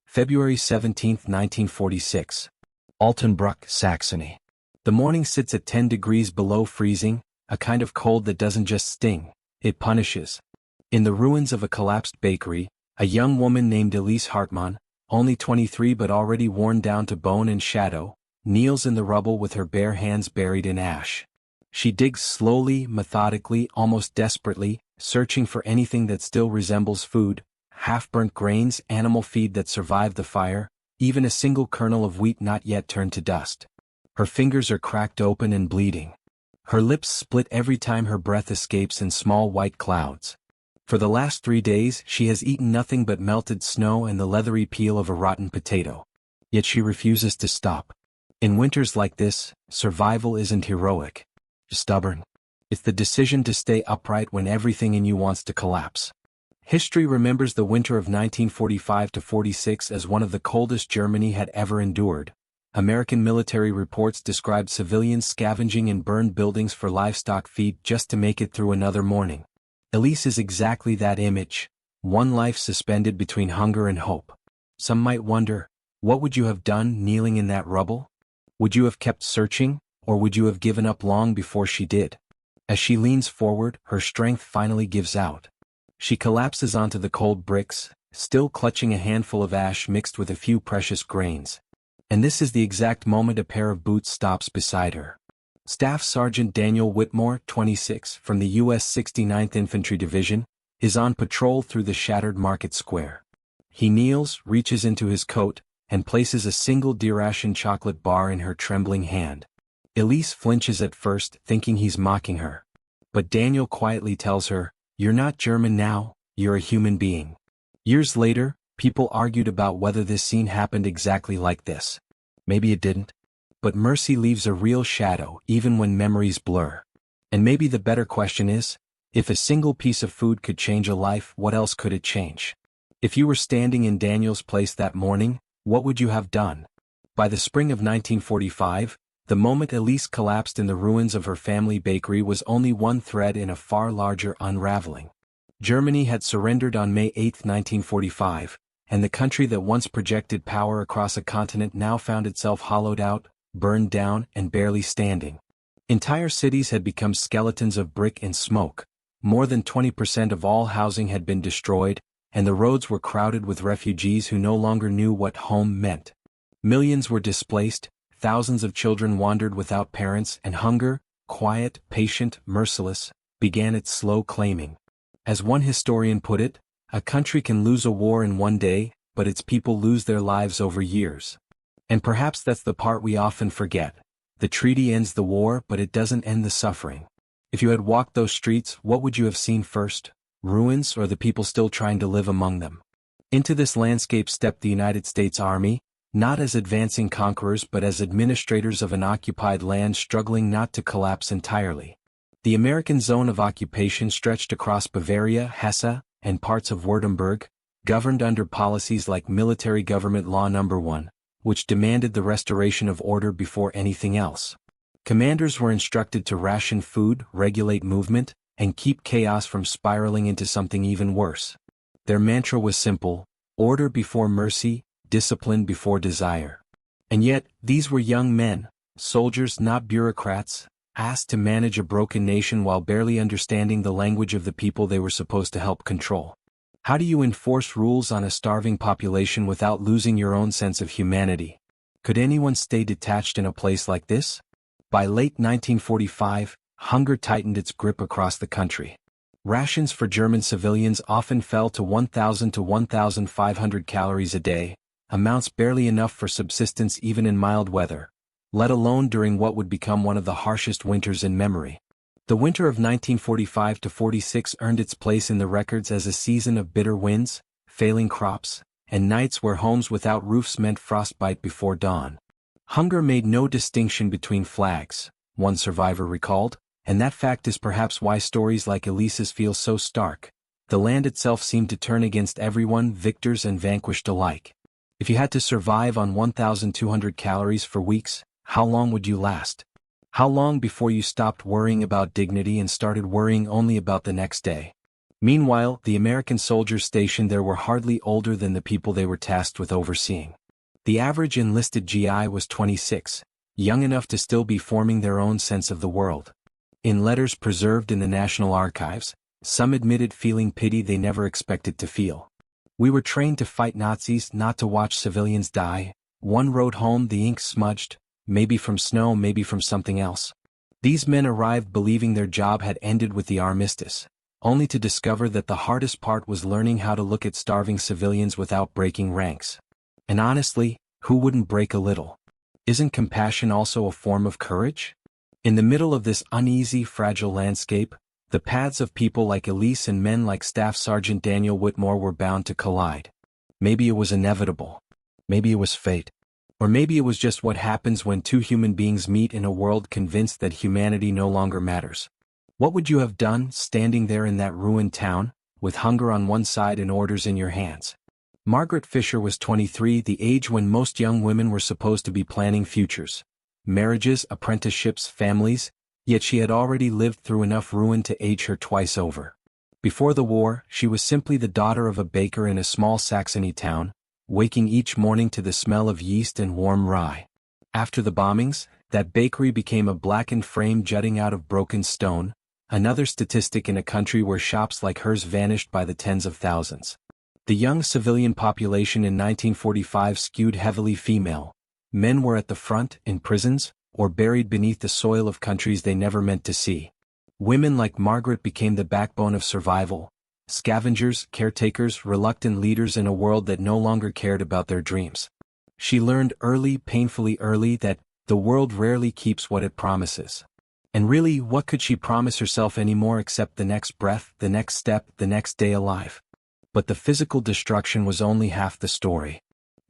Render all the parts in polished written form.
February 17, 1946. Altenbruck, Saxony. The morning sits at 10 degrees below freezing, a kind of cold that doesn't just sting, it punishes. In the ruins of a collapsed bakery, a young woman named Elise Hartmann, only 23 but already worn down to bone and shadow, kneels in the rubble with her bare hands buried in ash. She digs slowly, methodically, almost desperately, searching for anything that still resembles food, half-burnt grains, animal feed that survived the fire, even a single kernel of wheat not yet turned to dust. Her fingers are cracked open and bleeding. Her lips split every time her breath escapes in small white clouds. For the last 3 days she has eaten nothing but melted snow and the leathery peel of a rotten potato. Yet she refuses to stop. In winters like this, survival isn't heroic. Stubborn. It's the decision to stay upright when everything in you wants to collapse. History remembers the winter of 1945-46 as one of the coldest Germany had ever endured. American military reports described civilians scavenging in burned buildings for livestock feed just to make it through another morning. Elise is exactly that image, one life suspended between hunger and hope. Some might wonder, what would you have done kneeling in that rubble? Would you have kept searching, or would you have given up long before she did? As she leans forward, her strength finally gives out. She collapses onto the cold bricks, still clutching a handful of ash mixed with a few precious grains. And this is the exact moment a pair of boots stops beside her. Staff Sergeant Daniel Whitmore, 26, from the U.S. 69th Infantry Division, is on patrol through the shattered market square. He kneels, reaches into his coat, and places a single deration chocolate bar in her trembling hand. Elise flinches at first, thinking he's mocking her. But Daniel quietly tells her, "You're not German now, you're a human being." Years later, people argued about whether this scene happened exactly like this. Maybe it didn't. But mercy leaves a real shadow even when memories blur. And maybe the better question is, if a single piece of food could change a life, what else could it change? If you were standing in Daniel's place that morning, what would you have done? By the spring of 1945, the moment Elise collapsed in the ruins of her family bakery was only one thread in a far larger unraveling. Germany had surrendered on May 8, 1945, and the country that once projected power across a continent now found itself hollowed out, burned down, and barely standing. Entire cities had become skeletons of brick and smoke. More than 20% of all housing had been destroyed, and the roads were crowded with refugees who no longer knew what home meant. Millions were displaced, thousands of children wandered without parents, and hunger, quiet, patient, merciless, began its slow claiming. As one historian put it, a country can lose a war in one day, but its people lose their lives over years. And perhaps that's the part we often forget. The treaty ends the war, but it doesn't end the suffering. If you had walked those streets, what would you have seen first? Ruins or the people still trying to live among them? Into this landscape stepped the United States Army, not as advancing conquerors but as administrators of an occupied land struggling not to collapse entirely. The American zone of occupation stretched across Bavaria, Hesse, and parts of Württemberg, governed under policies like Military Government Law No. 1, which demanded the restoration of order before anything else. Commanders were instructed to ration food, regulate movement, and keep chaos from spiraling into something even worse. Their mantra was simple: order before mercy, discipline before desire. And yet, these were young men, soldiers not bureaucrats, asked to manage a broken nation while barely understanding the language of the people they were supposed to help control. How do you enforce rules on a starving population without losing your own sense of humanity? Could anyone stay detached in a place like this? By late 1945, hunger tightened its grip across the country. Rations for German civilians often fell to 1,000 to 1,500 calories a day, amounts barely enough for subsistence even in mild weather, let alone during what would become one of the harshest winters in memory. The winter of 1945-46 earned its place in the records as a season of bitter winds, failing crops, and nights where homes without roofs meant frostbite before dawn. Hunger made no distinction between flags, one survivor recalled, and that fact is perhaps why stories like Elise's feel so stark. The land itself seemed to turn against everyone, victors and vanquished alike. If you had to survive on 1,200 calories for weeks, how long would you last? How long before you stopped worrying about dignity and started worrying only about the next day? Meanwhile, the American soldiers stationed there were hardly older than the people they were tasked with overseeing. The average enlisted GI was 26, young enough to still be forming their own sense of the world. In letters preserved in the National Archives, some admitted feeling pity they never expected to feel. "We were trained to fight Nazis, not to watch civilians die," one wrote home, the ink smudged, maybe from snow, maybe from something else. These men arrived believing their job had ended with the armistice, only to discover that the hardest part was learning how to look at starving civilians without breaking ranks. And honestly, who wouldn't break a little? Isn't compassion also a form of courage? In the middle of this uneasy, fragile landscape, the paths of people like Elise and men like Staff Sergeant Daniel Whitmore were bound to collide. Maybe it was inevitable. Maybe it was fate. Or maybe it was just what happens when two human beings meet in a world convinced that humanity no longer matters. What would you have done, standing there in that ruined town, with hunger on one side and orders in your hands? Margaret Fisher was 23, the age when most young women were supposed to be planning futures. Marriages, apprenticeships, families, yet she had already lived through enough ruin to age her twice over. Before the war, she was simply the daughter of a baker in a small Saxony town, waking each morning to the smell of yeast and warm rye. After the bombings, that bakery became a blackened frame jutting out of broken stone, another statistic in a country where shops like hers vanished by the tens of thousands. The young civilian population in 1945 skewed heavily female. Men were at the front, in prisons, or buried beneath the soil of countries they never meant to see. Women like Margaret became the backbone of survival, scavengers, caretakers, reluctant leaders in a world that no longer cared about their dreams. She learned early, painfully early, that the world rarely keeps what it promises. And really, what could she promise herself anymore except the next breath, the next step, the next day alive? But the physical destruction was only half the story.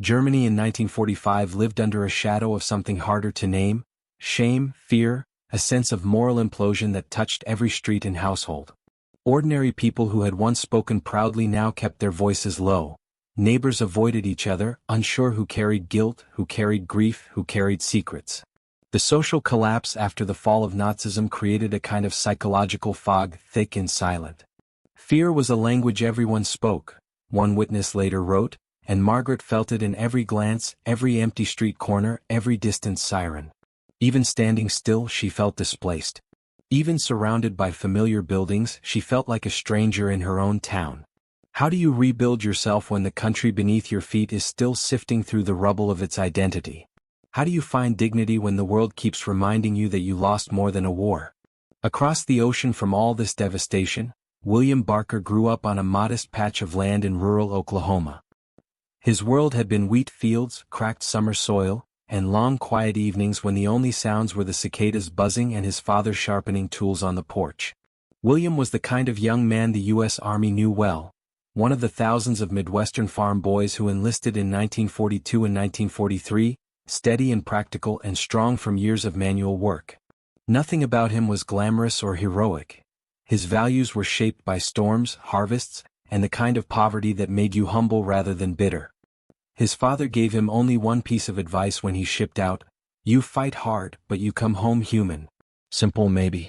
Germany in 1945 lived under a shadow of something harder to name: shame, fear, a sense of moral implosion that touched every street and household. Ordinary people who had once spoken proudly now kept their voices low. Neighbors avoided each other, unsure who carried guilt, who carried grief, who carried secrets. The social collapse after the fall of Nazism created a kind of psychological fog, thick and silent. Fear was a language everyone spoke, one witness later wrote, and Margaret felt it in every glance, every empty street corner, every distant siren. Even standing still, she felt displaced. Even surrounded by familiar buildings, she felt like a stranger in her own town. How do you rebuild yourself when the country beneath your feet is still sifting through the rubble of its identity? How do you find dignity when the world keeps reminding you that you lost more than a war? Across the ocean from all this devastation, William Barker grew up on a modest patch of land in rural Oklahoma. His world had been wheat fields, cracked summer soil, and long quiet evenings when the only sounds were the cicadas buzzing and his father sharpening tools on the porch. William was the kind of young man the U.S. Army knew well, one of the thousands of Midwestern farm boys who enlisted in 1942 and 1943, steady and practical and strong from years of manual work. Nothing about him was glamorous or heroic. His values were shaped by storms, harvests, and the kind of poverty that made you humble rather than bitter. His father gave him only one piece of advice when he shipped out: "You fight hard, but you come home human." Simple maybe.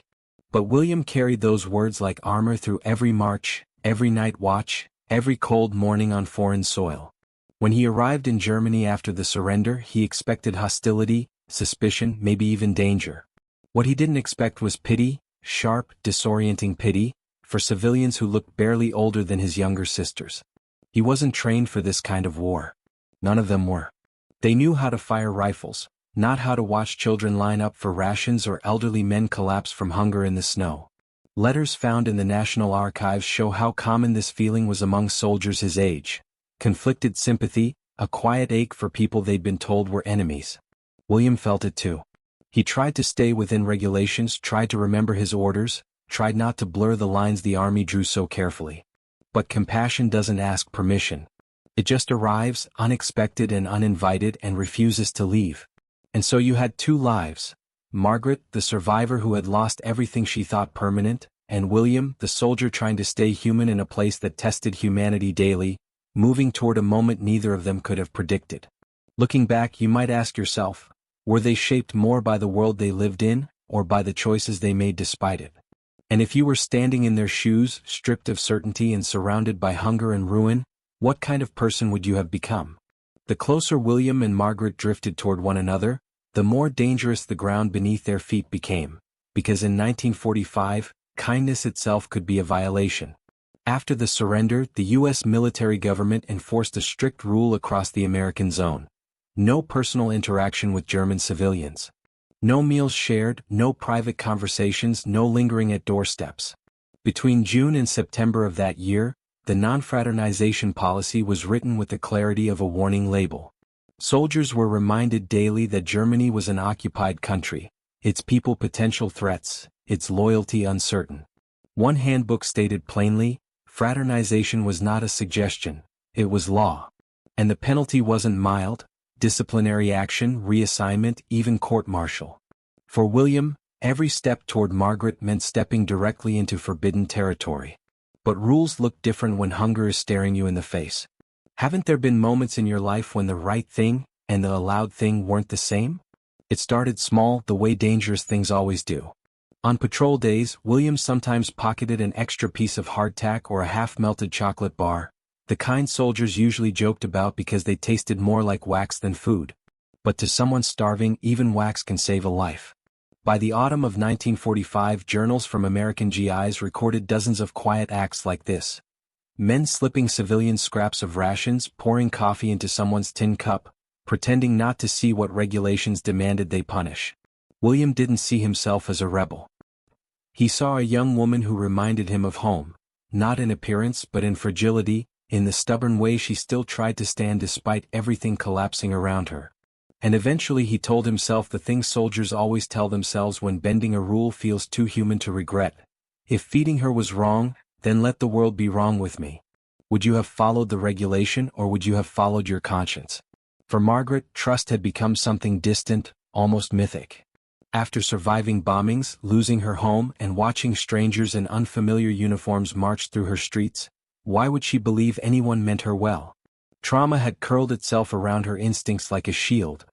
But William carried those words like armor through every march, every night watch, every cold morning on foreign soil. When he arrived in Germany after the surrender, he expected hostility, suspicion, maybe even danger. What he didn't expect was pity, sharp, disorienting pity, for civilians who looked barely older than his younger sisters. He wasn't trained for this kind of war. None of them were. They knew how to fire rifles, not how to watch children line up for rations or elderly men collapse from hunger in the snow. Letters found in the National Archives show how common this feeling was among soldiers his age. Conflicted sympathy, a quiet ache for people they'd been told were enemies. William felt it too. He tried to stay within regulations, tried to remember his orders, tried not to blur the lines the army drew so carefully. But compassion doesn't ask permission. It just arrives, unexpected and uninvited, and refuses to leave. And so you had two lives: Margaret, the survivor who had lost everything she thought permanent, and William, the soldier trying to stay human in a place that tested humanity daily, moving toward a moment neither of them could have predicted. Looking back, you might ask yourself, were they shaped more by the world they lived in, or by the choices they made despite it? And if you were standing in their shoes, stripped of certainty and surrounded by hunger and ruin, what kind of person would you have become? The closer William and Margaret drifted toward one another, the more dangerous the ground beneath their feet became, because in 1945, kindness itself could be a violation. After the surrender, the U.S. military government enforced a strict rule across the American zone. No personal interaction with German civilians. No meals shared, no private conversations, no lingering at doorsteps. Between June and September of that year, the non-fraternization policy was written with the clarity of a warning label. Soldiers were reminded daily that Germany was an occupied country, its people potential threats, its loyalty uncertain. One handbook stated plainly, fraternization was not a suggestion, it was law. And the penalty wasn't mild: disciplinary action, reassignment, even court-martial. For William, every step toward Margaret meant stepping directly into forbidden territory. But rules look different when hunger is staring you in the face. Haven't there been moments in your life when the right thing and the allowed thing weren't the same? It started small, the way dangerous things always do. On patrol days, William sometimes pocketed an extra piece of hardtack or a half-melted chocolate bar, the kind soldiers usually joked about because they tasted more like wax than food. But to someone starving, even wax can save a life. By the autumn of 1945, journals from American GIs recorded dozens of quiet acts like this. Men slipping civilians scraps of rations, pouring coffee into someone's tin cup, pretending not to see what regulations demanded they punish. William didn't see himself as a rebel. He saw a young woman who reminded him of home, not in appearance but in fragility, in the stubborn way she still tried to stand despite everything collapsing around her. And eventually he told himself the things soldiers always tell themselves when bending a rule feels too human to regret. If feeding her was wrong, then let the world be wrong with me. Would you have followed the regulation or would you have followed your conscience? For Margaret, trust had become something distant, almost mythic. After surviving bombings, losing her home, and watching strangers in unfamiliar uniforms march through her streets, why would she believe anyone meant her well? Trauma had curled itself around her instincts like a shield.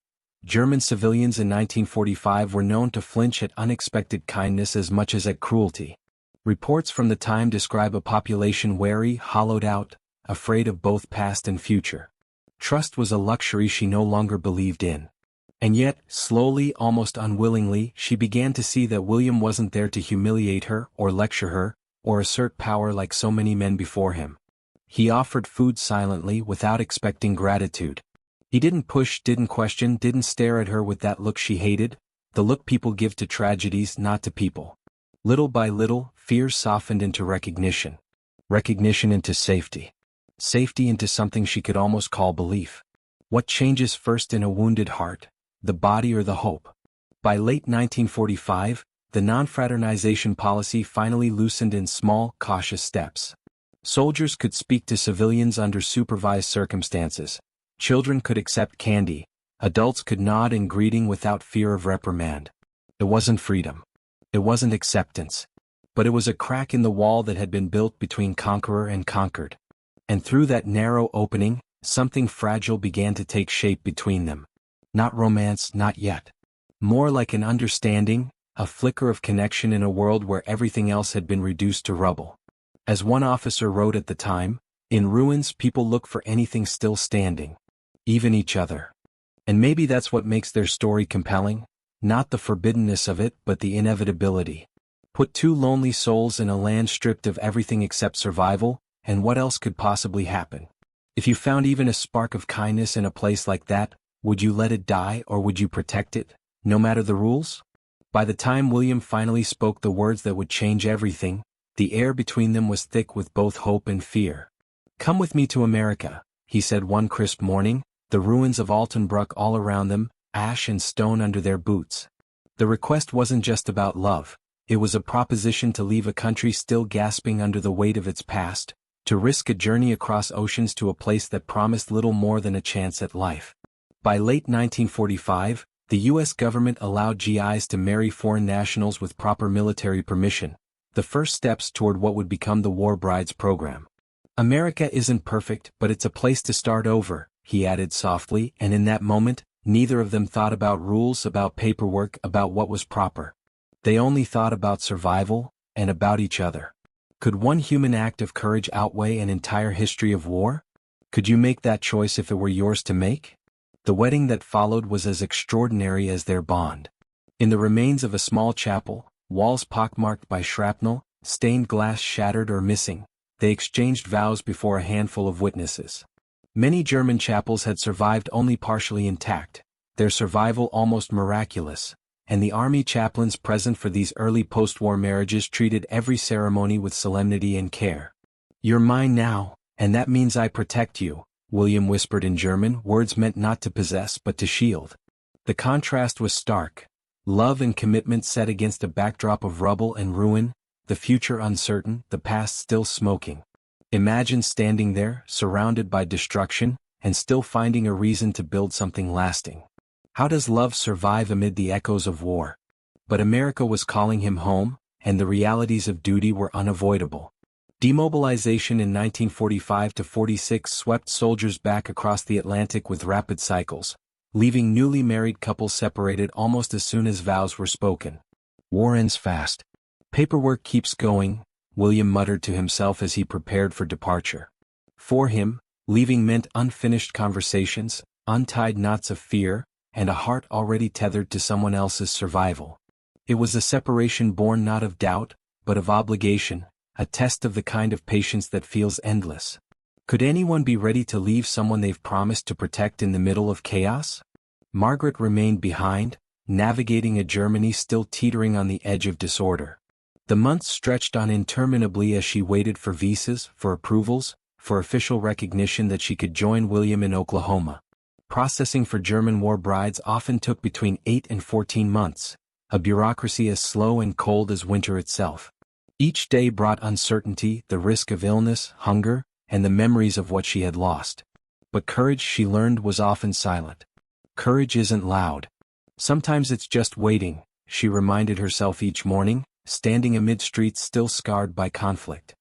German civilians in 1945 were known to flinch at unexpected kindness as much as at cruelty. Reports from the time describe a population wary, hollowed out, afraid of both past and future. Trust was a luxury she no longer believed in. And yet, slowly, almost unwillingly, she began to see that William wasn't there to humiliate her, or lecture her, or assert power like so many men before him. He offered food silently, without expecting gratitude. He didn't push, didn't question, didn't stare at her with that look she hated, the look people give to tragedies, not to people. Little by little, fear softened into recognition. Recognition into safety. Safety into something she could almost call belief. What changes first in a wounded heart, the body or the hope? By late 1945, the non-fraternization policy finally loosened in small, cautious steps. Soldiers could speak to civilians under supervised circumstances. Children could accept candy. Adults could nod in greeting without fear of reprimand. It wasn't freedom. It wasn't acceptance. But it was a crack in the wall that had been built between conqueror and conquered. And through that narrow opening, something fragile began to take shape between them. Not romance, not yet. More like an understanding, a flicker of connection in a world where everything else had been reduced to rubble. As one officer wrote at the time, in ruins people look for anything still standing. Even each other. And maybe that's what makes their story compelling, not the forbiddenness of it but the inevitability. Put two lonely souls in a land stripped of everything except survival, and what else could possibly happen? If you found even a spark of kindness in a place like that, would you let it die or would you protect it, no matter the rules? By the time William finally spoke the words that would change everything, the air between them was thick with both hope and fear. "Come with me to America," he said one crisp morning, the ruins of Altenbruck all around them, ash and stone under their boots. The request wasn't just about love, it was a proposition to leave a country still gasping under the weight of its past, to risk a journey across oceans to a place that promised little more than a chance at life. By late 1945, the U.S. government allowed GIs to marry foreign nationals with proper military permission, the first steps toward what would become the War Brides program. "America isn't perfect, but it's a place to start over," he added softly, and in that moment, neither of them thought about rules, about paperwork, about what was proper. They only thought about survival, and about each other. Could one human act of courage outweigh an entire history of war? Could you make that choice if it were yours to make? The wedding that followed was as extraordinary as their bond. In the remains of a small chapel, walls pockmarked by shrapnel, stained glass shattered or missing, they exchanged vows before a handful of witnesses. Many German chapels had survived only partially intact, their survival almost miraculous, and the army chaplains present for these early post-war marriages treated every ceremony with solemnity and care. "You're mine now, and that means I protect you," William whispered in German, words meant not to possess but to shield. The contrast was stark. Love and commitment set against a backdrop of rubble and ruin, the future uncertain, the past still smoking. Imagine standing there, surrounded by destruction, and still finding a reason to build something lasting. How does love survive amid the echoes of war? But America was calling him home, and the realities of duty were unavoidable. Demobilization in 1945-46 swept soldiers back across the Atlantic with rapid cycles, leaving newly married couples separated almost as soon as vows were spoken. War ends fast. Paperwork keeps going, William muttered to himself as he prepared for departure. For him, leaving meant unfinished conversations, untied knots of fear, and a heart already tethered to someone else's survival. It was a separation born not of doubt, but of obligation, a test of the kind of patience that feels endless. Could anyone be ready to leave someone they've promised to protect in the middle of chaos? Margaret remained behind, navigating a Germany still teetering on the edge of disorder. The months stretched on interminably as she waited for visas, for approvals, for official recognition that she could join William in Oklahoma. Processing for German war brides often took between 8 and 14 months, a bureaucracy as slow and cold as winter itself. Each day brought uncertainty, the risk of illness, hunger, and the memories of what she had lost. But courage, she learned, was often silent. Courage isn't loud. Sometimes it's just waiting, she reminded herself each morning, standing amid streets still scarred by conflict.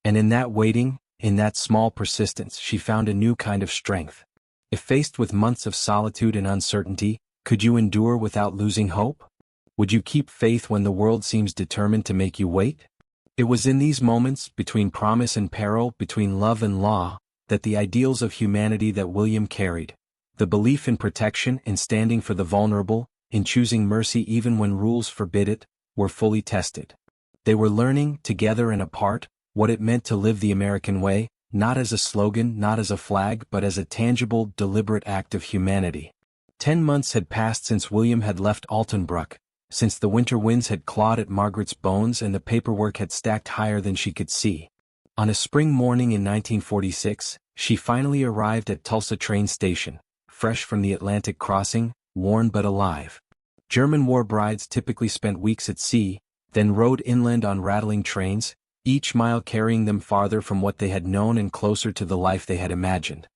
And in that waiting, in that small persistence, she found a new kind of strength. If faced with months of solitude and uncertainty, could you endure without losing hope? Would you keep faith when the world seems determined to make you wait? It was in these moments, between promise and peril, between love and law, that the ideals of humanity that William carried, the belief in protection, in standing for the vulnerable, in choosing mercy even when rules forbid it, were fully tested. They were learning, together and apart, what it meant to live the American way, not as a slogan, not as a flag, but as a tangible, deliberate act of humanity. 10 months had passed since William had left Altenbruck, since the winter winds had clawed at Margaret's bones and the paperwork had stacked higher than she could see. On a spring morning in 1946, she finally arrived at Tulsa train station, fresh from the Atlantic crossing, worn but alive. German war brides typically spent weeks at sea, then rode inland on rattling trains, each mile carrying them farther from what they had known and closer to the life they had imagined.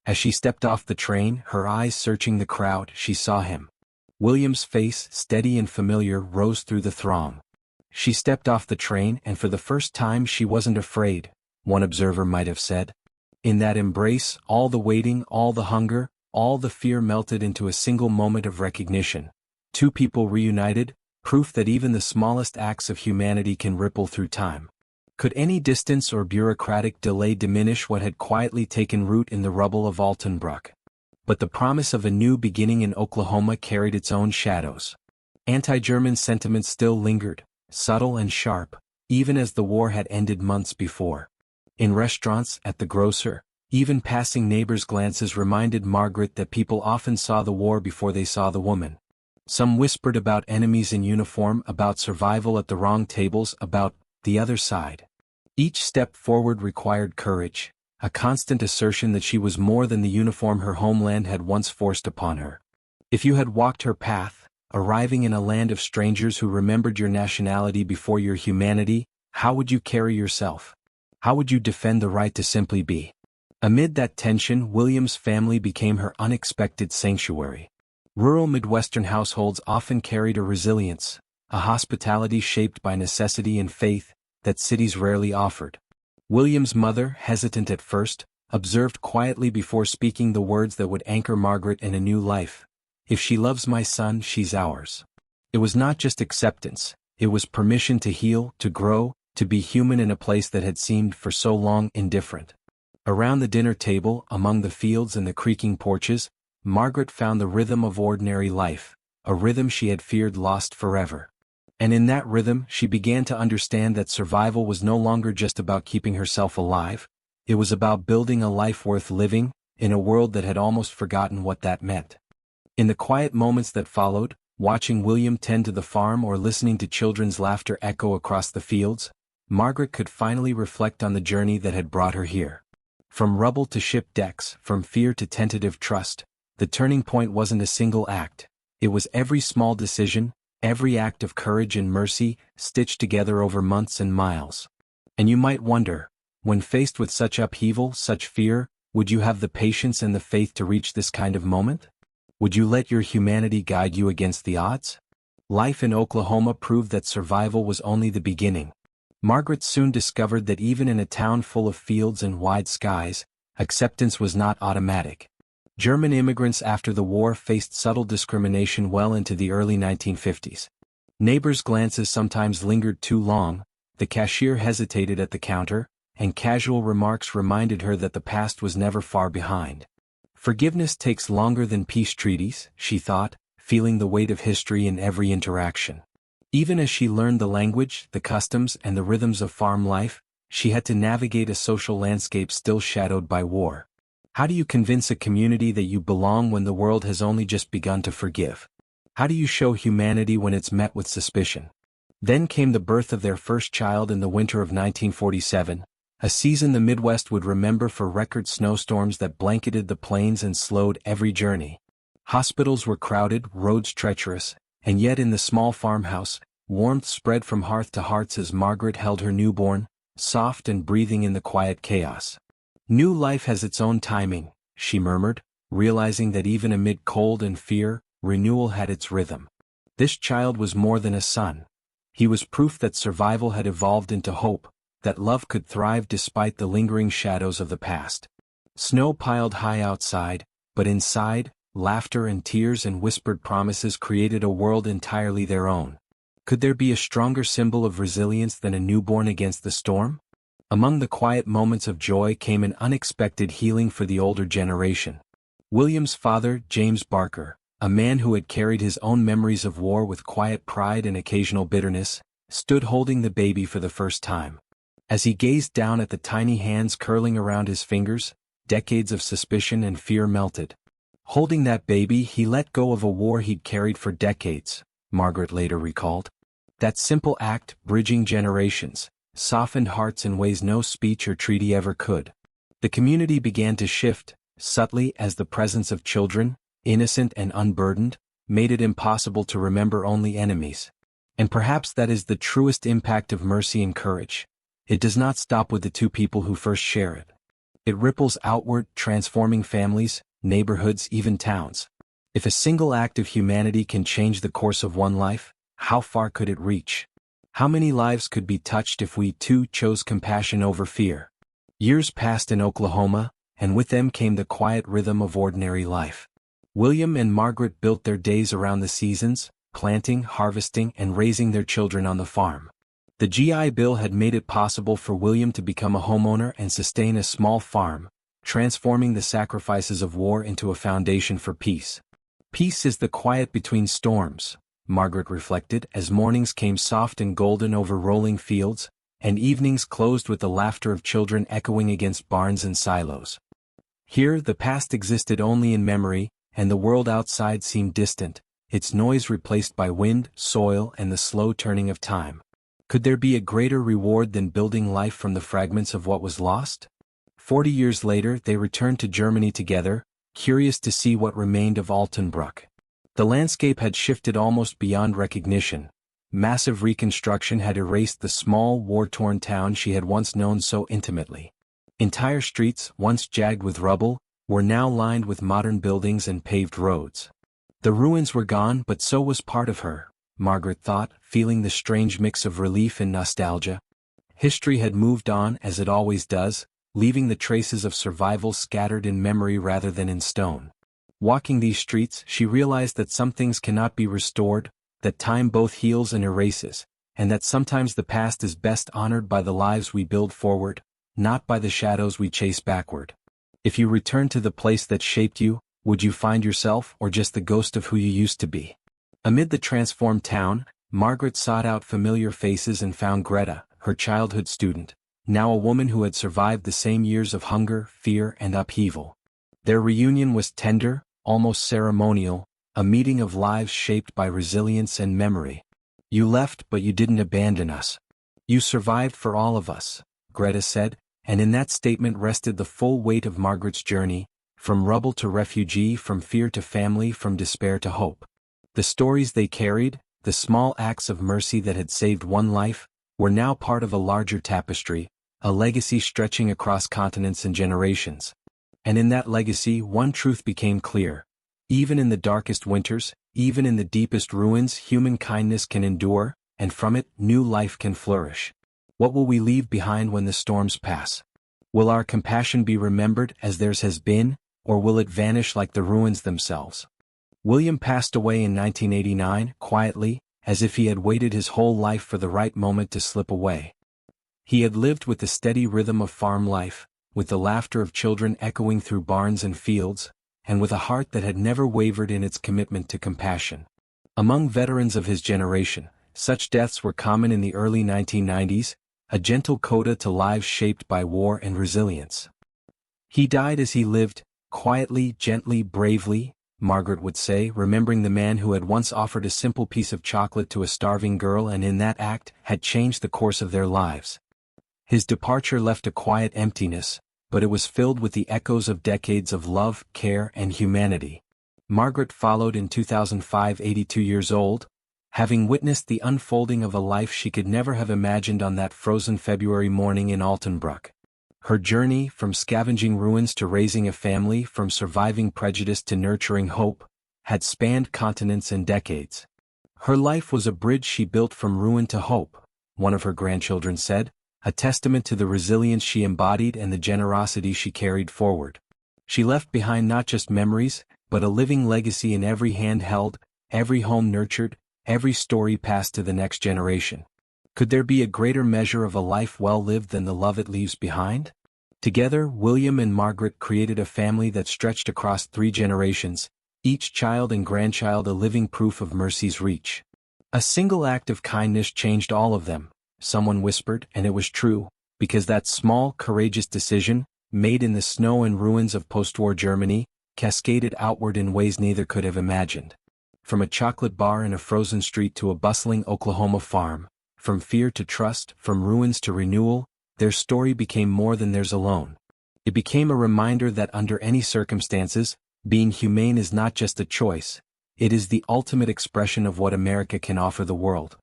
As she stepped off the train, her eyes searching the crowd, she saw him. William's face, steady and familiar, rose through the throng. She stepped off the train, and for the first time she wasn't afraid, one observer might have said. In that embrace, all the waiting, all the hunger, all the fear melted into a single moment of recognition. Two people reunited, proof that even the smallest acts of humanity can ripple through time. Could any distance or bureaucratic delay diminish what had quietly taken root in the rubble of Altenbruck? But the promise of a new beginning in Oklahoma carried its own shadows. Anti-German sentiment still lingered, subtle and sharp, even as the war had ended months before. In restaurants, at the grocer, even passing neighbors' glances reminded Margaret that people often saw the war before they saw the woman. Some whispered about enemies in uniform, about survival at the wrong tables, about the other side. Each step forward required courage, a constant assertion that she was more than the uniform her homeland had once forced upon her. If you had walked her path, arriving in a land of strangers who remembered your nationality before your humanity, how would you carry yourself? How would you defend the right to simply be? Amid that tension, William's family became her unexpected sanctuary. Rural Midwestern households often carried a resilience, a hospitality shaped by necessity and faith, that cities rarely offered. William's mother, hesitant at first, observed quietly before speaking the words that would anchor Margaret in a new life. If she loves my son, she's ours. It was not just acceptance, It was permission to heal, to grow, to be human in a place that had seemed for so long indifferent. Around the dinner table, among the fields and the creaking porches, Margaret found the rhythm of ordinary life, a rhythm she had feared lost forever. And in that rhythm she began to understand that survival was no longer just about keeping herself alive, it was about building a life worth living, in a world that had almost forgotten what that meant. In the quiet moments that followed, watching William tend to the farm or listening to children's laughter echo across the fields, Margaret could finally reflect on the journey that had brought her here. From rubble to ship decks, from fear to tentative trust, the turning point wasn't a single act, it was every small decision, every act of courage and mercy, stitched together over months and miles. And you might wonder, when faced with such upheaval, such fear, would you have the patience and the faith to reach this kind of moment? Would you let your humanity guide you against the odds? Life in Oklahoma proved that survival was only the beginning. Margaret soon discovered that even in a town full of fields and wide skies, acceptance was not automatic. German immigrants after the war faced subtle discrimination well into the early 1950s. Neighbors' glances sometimes lingered too long, the cashier hesitated at the counter, and casual remarks reminded her that the past was never far behind. Forgiveness takes longer than peace treaties, she thought, feeling the weight of history in every interaction. Even as she learned the language, the customs, and the rhythms of farm life, she had to navigate a social landscape still shadowed by war. How do you convince a community that you belong when the world has only just begun to forgive? How do you show humanity when it's met with suspicion? Then came the birth of their first child in the winter of 1947, a season the Midwest would remember for record snowstorms that blanketed the plains and slowed every journey. Hospitals were crowded, roads treacherous, and yet in the small farmhouse, warmth spread from hearth to hearts as Margaret held her newborn, soft and breathing in the quiet chaos. New life has its own timing, she murmured, realizing that even amid cold and fear, renewal had its rhythm. This child was more than a son. He was proof that survival had evolved into hope, that love could thrive despite the lingering shadows of the past. Snow piled high outside, but inside, laughter and tears and whispered promises created a world entirely their own. Could there be a stronger symbol of resilience than a newborn against the storm? Among the quiet moments of joy came an unexpected healing for the older generation. William's father, James Barker, a man who had carried his own memories of war with quiet pride and occasional bitterness, stood holding the baby for the first time. As he gazed down at the tiny hands curling around his fingers, decades of suspicion and fear melted. Holding that baby, he let go of a war he'd carried for decades, Margaret later recalled. That simple act, bridging generations, softened hearts in ways no speech or treaty ever could. The community began to shift, subtly, as the presence of children, innocent and unburdened, made it impossible to remember only enemies. And perhaps that is the truest impact of mercy and courage. It does not stop with the two people who first share it. It ripples outward, transforming families, neighborhoods, even towns. If a single act of humanity can change the course of one life, how far could it reach? How many lives could be touched if we too chose compassion over fear? Years passed in Oklahoma, and with them came the quiet rhythm of ordinary life. William and Margaret built their days around the seasons, planting, harvesting, and raising their children on the farm. The GI Bill had made it possible for William to become a homeowner and sustain a small farm, transforming the sacrifices of war into a foundation for peace. Peace is the quiet between storms, Margaret reflected, as mornings came soft and golden over rolling fields, and evenings closed with the laughter of children echoing against barns and silos. Here the past existed only in memory, and the world outside seemed distant, its noise replaced by wind, soil, and the slow turning of time. Could there be a greater reward than building life from the fragments of what was lost? 40 years later they returned to Germany together, curious to see what remained of Altenbruck. The landscape had shifted almost beyond recognition. Massive reconstruction had erased the small, war-torn town she had once known so intimately. Entire streets, once jagged with rubble, were now lined with modern buildings and paved roads. The ruins were gone, but so was part of her, Margaret thought, feeling the strange mix of relief and nostalgia. History had moved on, as it always does, leaving the traces of survival scattered in memory rather than in stone. Walking these streets, she realized that some things cannot be restored, that time both heals and erases, and that sometimes the past is best honored by the lives we build forward, not by the shadows we chase backward. If you return to the place that shaped you, would you find yourself or just the ghost of who you used to be? Amid the transformed town, Margaret sought out familiar faces and found Greta, her childhood student, now a woman who had survived the same years of hunger, fear, and upheaval. Their reunion was tender, almost ceremonial, a meeting of lives shaped by resilience and memory. "You left but you didn't abandon us. You survived for all of us," Greta said, and in that statement rested the full weight of Margaret's journey, from rubble to refugee, from fear to family, from despair to hope. The stories they carried, the small acts of mercy that had saved one life, were now part of a larger tapestry, a legacy stretching across continents and generations. And in that legacy one truth became clear. Even in the darkest winters, even in the deepest ruins, human kindness can endure, and from it, new life can flourish. What will we leave behind when the storms pass? Will our compassion be remembered as theirs has been, or will it vanish like the ruins themselves? William passed away in 1989, quietly, as if he had waited his whole life for the right moment to slip away. He had lived with the steady rhythm of farm life, with the laughter of children echoing through barns and fields, and with a heart that had never wavered in its commitment to compassion. Among veterans of his generation, such deaths were common in the early 1990s, a gentle coda to lives shaped by war and resilience. He died as he lived, quietly, gently, bravely, Margaret would say, remembering the man who had once offered a simple piece of chocolate to a starving girl and in that act had changed the course of their lives. His departure left a quiet emptiness, but it was filled with the echoes of decades of love, care, and humanity. Margaret followed in 2005, 82 years old, having witnessed the unfolding of a life she could never have imagined on that frozen February morning in Altenbruck. Her journey, from scavenging ruins to raising a family, from surviving prejudice to nurturing hope, had spanned continents and decades. Her life was a bridge she built from ruin to hope, one of her grandchildren said, a testament to the resilience she embodied and the generosity she carried forward. She left behind not just memories, but a living legacy in every hand held, every home nurtured, every story passed to the next generation. Could there be a greater measure of a life well lived than the love it leaves behind? Together, William and Margaret created a family that stretched across 3 generations, each child and grandchild a living proof of mercy's reach. A single act of kindness changed all of them, someone whispered, and it was true, because that small, courageous decision, made in the snow and ruins of post-war Germany, cascaded outward in ways neither could have imagined. From a chocolate bar in a frozen street to a bustling Oklahoma farm, from fear to trust, from ruins to renewal, their story became more than theirs alone. It became a reminder that under any circumstances, being humane is not just a choice, it is the ultimate expression of what America can offer the world.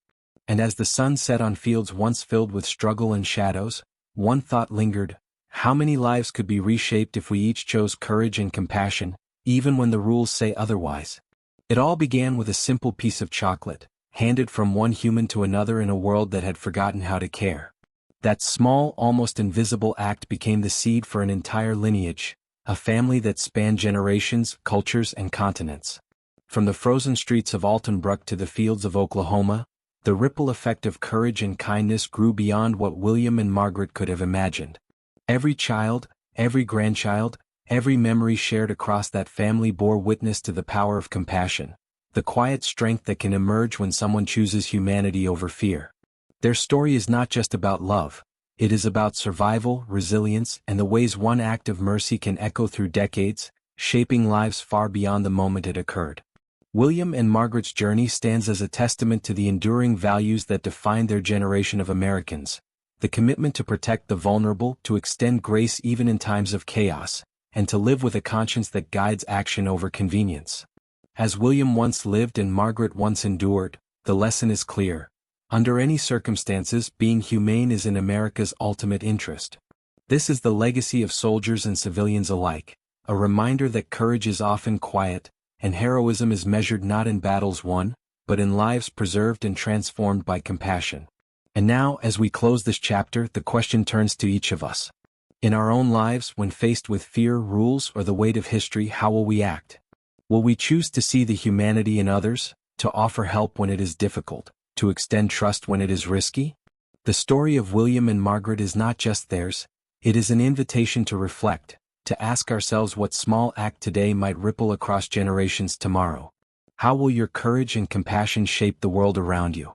And as the sun set on fields once filled with struggle and shadows, one thought lingered: how many lives could be reshaped if we each chose courage and compassion, even when the rules say otherwise? It all began with a simple piece of chocolate, handed from one human to another in a world that had forgotten how to care. That small, almost invisible act became the seed for an entire lineage, a family that spanned generations, cultures, and continents. From the frozen streets of Altenbruck to the fields of Oklahoma, the ripple effect of courage and kindness grew beyond what William and Margaret could have imagined. Every child, every grandchild, every memory shared across that family bore witness to the power of compassion, the quiet strength that can emerge when someone chooses humanity over fear. Their story is not just about love, it is about survival, resilience, and the ways one act of mercy can echo through decades, shaping lives far beyond the moment it occurred. William and Margaret's journey stands as a testament to the enduring values that define their generation of Americans: the commitment to protect the vulnerable, to extend grace even in times of chaos, and to live with a conscience that guides action over convenience. As William once lived and Margaret once endured, the lesson is clear. Under any circumstances, being humane is in America's ultimate interest. This is the legacy of soldiers and civilians alike, a reminder that courage is often quiet, and heroism is measured not in battles won, but in lives preserved and transformed by compassion. And now, as we close this chapter, the question turns to each of us. In our own lives, when faced with fear, rules, or the weight of history, how will we act? Will we choose to see the humanity in others, to offer help when it is difficult, to extend trust when it is risky? The story of William and Margaret is not just theirs, it is an invitation to reflect, to ask ourselves what small act today might ripple across generations tomorrow. How will your courage and compassion shape the world around you?